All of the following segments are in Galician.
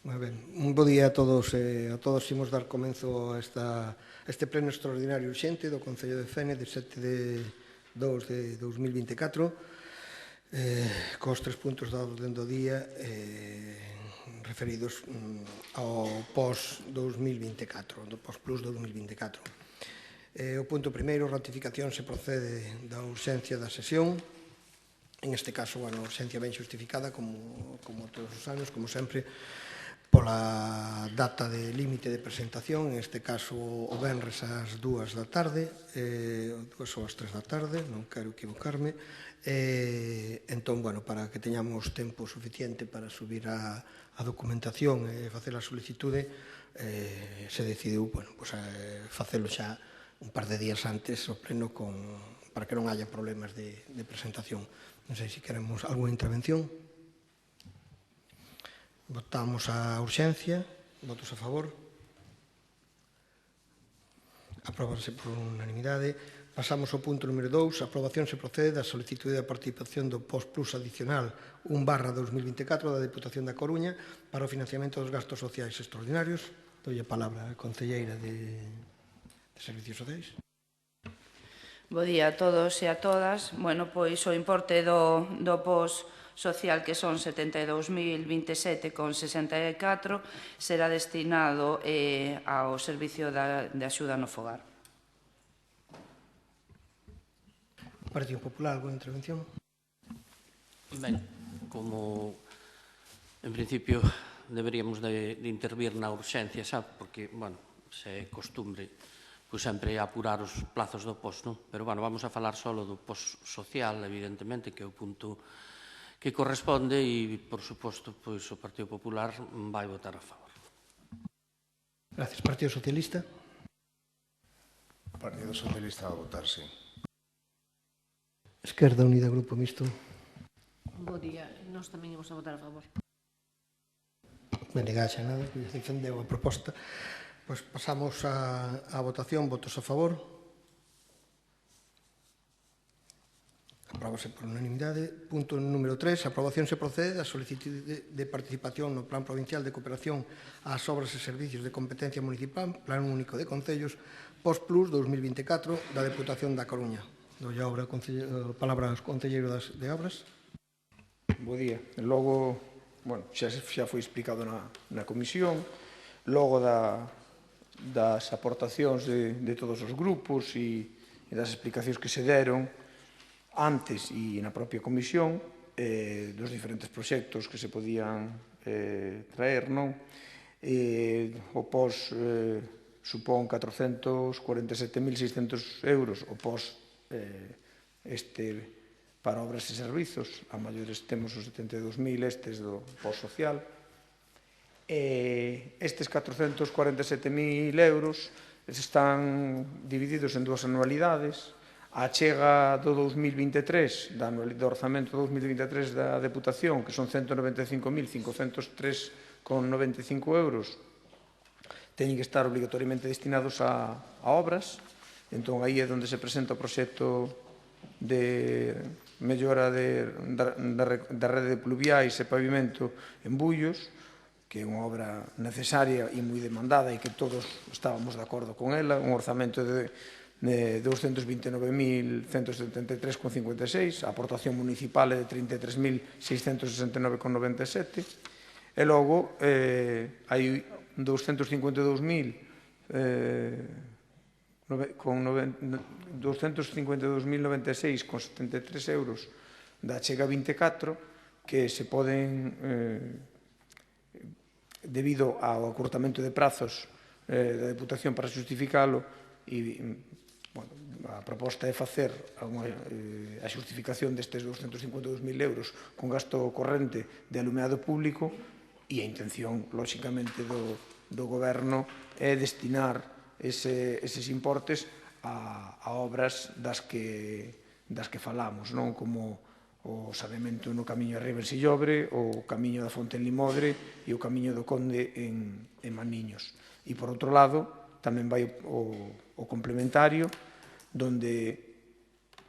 Moi ben. Un bo día a todos e a todos. Imos dar comenzo a este pleno extraordinario urxente do Concello de Fene de 7 de 2 de 2024 cos 3 puntos da orden do día referidos ao pos-2024, do pos-plus 2024. O punto primeiro, ratificación se procede da urxencia da sesión. En este caso, a urxencia ben xustificada, como todos os anos, como sempre, pola data de límite de presentación, en este caso o venres ás 2 da tarde, 2 ou ás 3 da tarde, non quero equivocarme. Entón, para que teñamos tempo suficiente para subir a documentación e facer a solicitude, se decidiu facelo xa un par de días antes o pleno para que non haya problemas de presentación. Non sei se queremos algunha intervención. Votamos a urxencia. Votos a favor. Apróbase por unanimidade. Pasamos ao punto número 2. A aprobación se procede da solicitude da participación do POS-Plus adicional 1/2024 da Deputación da Coruña para o financiamento dos gastos sociais extraordinarios. Doi a palabra á concelleira de Servicios Sociais. Bo día a todos e a todas. Pois o importe do POS social, que son 72.027,64, será destinado ao servicio de axuda no fogar. Partido Popular, alguna intervención? Ben, como en principio deberíamos de intervir na urxencia, sabe? Porque, se é costumbre, pois sempre apurar os plazos do POS, non? Pero, vamos a falar só do POS social, evidentemente, que é o punto que corresponde e, por suposto, pois o Partido Popular vai votar a favor. Gracias. Partido Socialista? O Partido Socialista vai votar, sí. Esquerda Unida, Grupo Mixto. Bo día. Nós tamén imos a votar a favor. Non negaxe nada, que defendeu a proposta. Pois pasamos á votación. Votos a favor. Apróbase por unanimidade. Punto número 3. A aprobación se procede da solicitude de participación no Plan Provincial de Cooperación ás obras e servicios de competencia municipal, Plan Único de Concellos, POS-Plus 2024 da Deputación da Coruña. Doi a palabra aos concelleiros de Obras. Bo día. Logo, xa foi explicado na comisión, logo das aportacións de todos os grupos e das explicacións que se deron antes e na propia comisión dos diferentes proxectos que se podían traer, non? O POS supón 447.600 euros, o POS para obras e servizos, a maiores temos os 72.000 estes do POS social. Estes 447.000 euros están divididos en dúas anualidades. A chega do 2023, do orzamento 2023 da Deputación, que son 195.503,95 euros, teñen que estar obligatoriamente destinados a obras. Entón, aí é onde se presenta o proxecto de mellora da rede de pluviais e pavimento en Bullos, que é unha obra necesaria e moi demandada e que todos estábamos de acordo con ela, un orzamento de 229.173,56, a aportación municipal é de 33.669,97, e logo hai 252.096,73 euros da chega 24 que se poden, debido ao acortamento de prazos da Deputación para justificalo, e a proposta é facer a justificación destes 252.000 euros con gasto corrente de alumeado público, e a intención, lóxicamente, do Goberno é destinar eses importes a obras das que falamos, non? Como o saneamento no camiño de Ribensillobre, o camiño da Fonte en Limodre e o camiño do Conde en Maniños. E, por outro lado, tamén vai o complementario, donde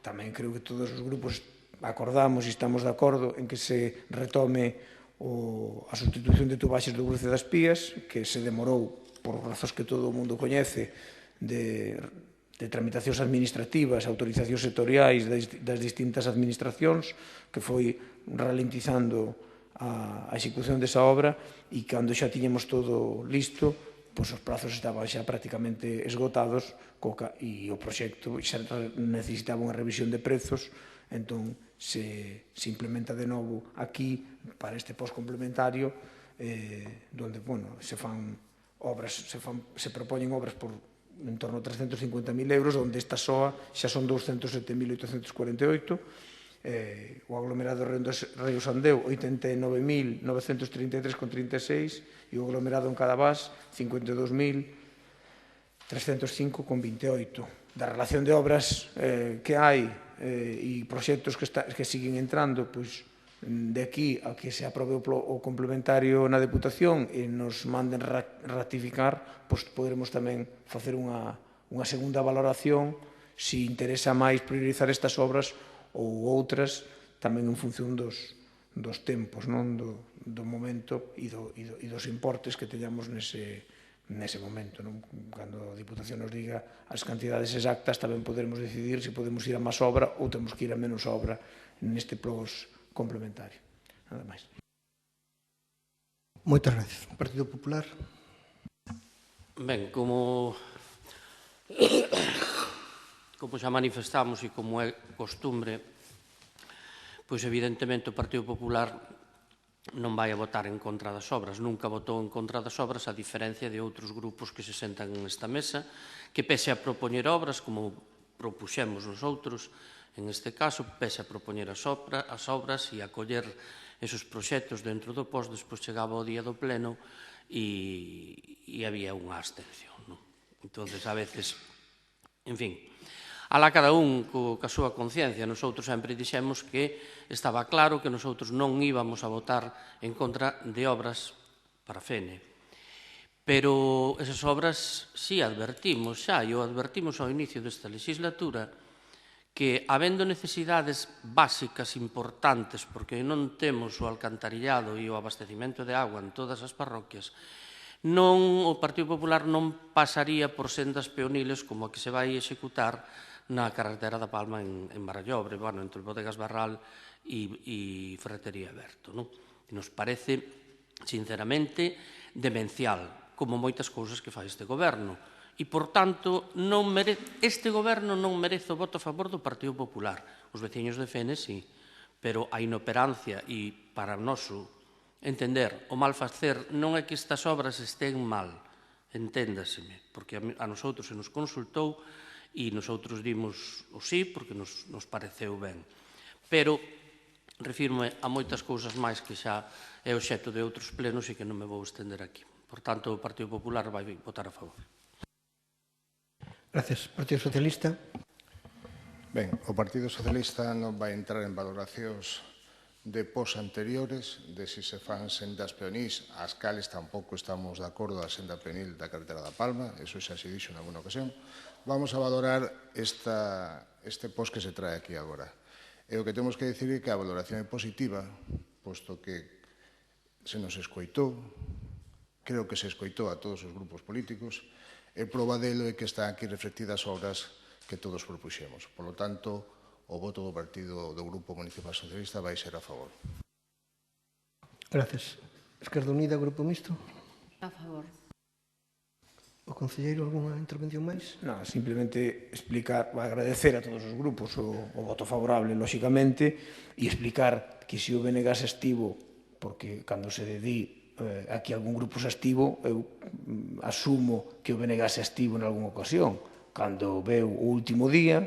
tamén creo que todos os grupos acordamos e estamos de acordo en que se retome a sustitución de tubaxes do cruce das Pías, que se demorou por razóns que todo o mundo coñece de tramitacións administrativas, autorizacións sectoriais das distintas administracións, que foi ralentizando a execución desa obra, e cando xa tiñemos todo listo, pois os prazos estaban xa prácticamente esgotados e o proxecto xa necesitaba unha revisión de prezos, entón se implementa de novo aquí para este post-complementario, donde se fan obras, se propoñen obras por en torno a 350.000 euros, onde esta soa xa son 207.848, o aglomerado Río Sandeu 89.933,36 e o aglomerado en Cadavás 52.305,28. Da relación de obras que hai e proxectos que siguen entrando, pois de aquí a que se aprobe o complementario na Deputación e nos manden ratificar, pois poderemos tamén facer unha segunda valoración se interesa máis priorizar estas obras ou outras, tamén en función dos tempos, do momento e dos importes que teñamos nese momento. Cando a Diputación nos diga as cantidades exactas, tamén poderemos decidir se podemos ir a máis obra ou temos que ir a menos obra neste plus complementario. Nada máis. Moitas gracias. Partido Popular. Ben, como xa manifestamos e como é costumbre, pois evidentemente o Partido Popular non vai a votar en contra das obras, nunca votou en contra das obras, a diferencia de outros grupos que se sentan nesta mesa, que pese a propoñer obras, como propuxemos nosotros, en este caso, pese a propoñer as obras e a coller esos proxectos dentro do POS, despois chegaba o día do pleno e había unha abstención. Entón, a veces, en fin, alá cada un ca súa conciencia. Nosotros sempre dixemos que estaba claro que nosotros non íbamos a votar en contra de obras para Fene. Pero esas obras sí advertimos xa, e o advertimos ao inicio desta legislatura, que, habendo necesidades básicas importantes, porque non temos o alcantarillado e o abastecimento de agua en todas as parroquias, o Partido Popular non pasaría por sendas peoniles como a que se vai executar na carretera da Palma en Barallobre, entre Bodegas Barral e Ferretería Berto. Nos parece, sinceramente, demencial, como moitas cousas que fai este goberno. E, por tanto, este goberno non merece o voto a favor do Partido Popular. Os veciños de Fene, sí, pero a inoperancia e, para o noso entender, o mal facer non é que estas obras estén mal, enténdaseme, porque a nosotros se nos consultou e nosotros dimos o sí porque nos pareceu ben. Pero refirme a moitas cousas máis que xa é obxecto de outros plenos e que non me vou estender aquí. Por tanto, o Partido Popular vai votar a favor. Gracias. Partido Socialista. Ben, o Partido Socialista non vai entrar en valoracións de pos anteriores, de se fan sendas peonís, as cales tampouco estamos de acordo a senda peonil da carretera da Palma, eso xa se dixo en alguna ocasión. Vamos a valorar este pos que se trae aquí agora. E o que temos que dicir é que a valoración é positiva, posto que se nos escoitou, creo que se escoitou a todos os grupos políticos, e proba delo é que están aquí reflectidas obras que todos propuxemos. Por lo tanto, o voto do Grupo Municipal Socialista vai ser a favor. Gracias. Esquerda Unida, Grupo Mixto. A favor. O concelleiro, algunha intervención máis? Non, simplemente explicar, agradecer a todos os grupos o voto favorable, lóxicamente, e explicar que se o BNG se estivo, porque cando se di aquí algún grupo se estivo, eu asumo que o BNG se estivo en algunha ocasión. Cando veu o último día,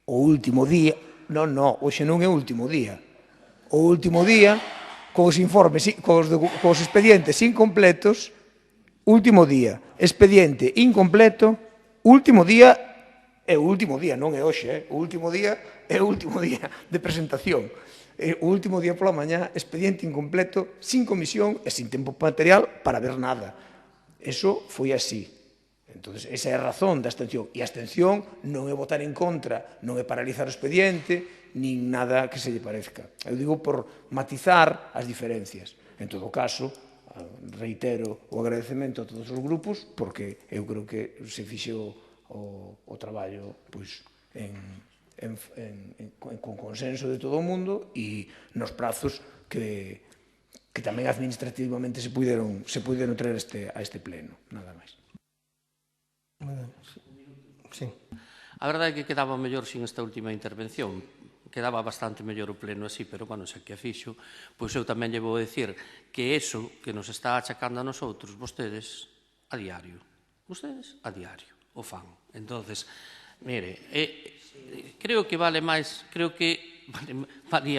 non, hoxe non é o último día. O último día, cos informes, cos expedientes incompletos, último día, expediente incompleto, último día, é o último día, non é hoxe, o último día é o último día de presentación. O último día pola mañá, expediente incompleto, sin comisión e sin tempo material para ver nada. Eso foi así. Entón, esa é a razón da abstención. E a abstención non é votar en contra, non é paralizar o expediente, nin nada que se lle parezca. Eu digo por matizar as diferencias. En todo caso, reitero o agradecemento a todos os grupos, porque eu creo que se fixo o traballo con consenso de todo o mundo e nos prazos que tamén administrativamente se puderon traer a este pleno, nada máis. Sí. A verdade é que quedaba mellor sin esta última intervención. Quedaba bastante mellor o pleno así, pero, bueno, xa que a fixo, pois eu tamén lle vou dicir que eso que nos está achacando a nosotros, vostedes, a diario. Vostedes, a diario, o fan. Entonces, mire, creo que valía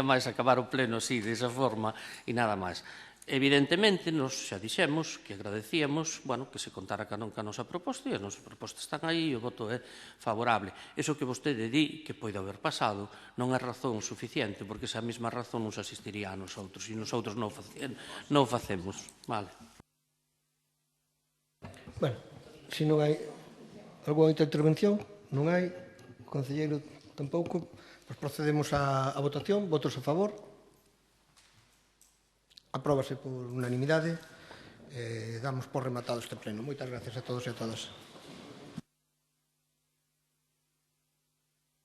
máis acabar o pleno así, desa forma, e nada máis. Evidentemente, nos xa dixemos que agradecíamos, bueno, que se contara ca nosa proposta e as nosas propostas están aí e o voto é favorable. Eso que vostede di que pode haber pasado non é razón suficiente, porque esa mesma razón nos asistiría a nosotros e nosotros non o facemos. Vale. Bueno, se non hai algunha outra intervención, non hai, o concelleiro tampouco, pois procedemos á votación. Votos a favor? Apróbase por unanimidade. Damos por rematado este pleno. Moitas gracias a todos e a todas.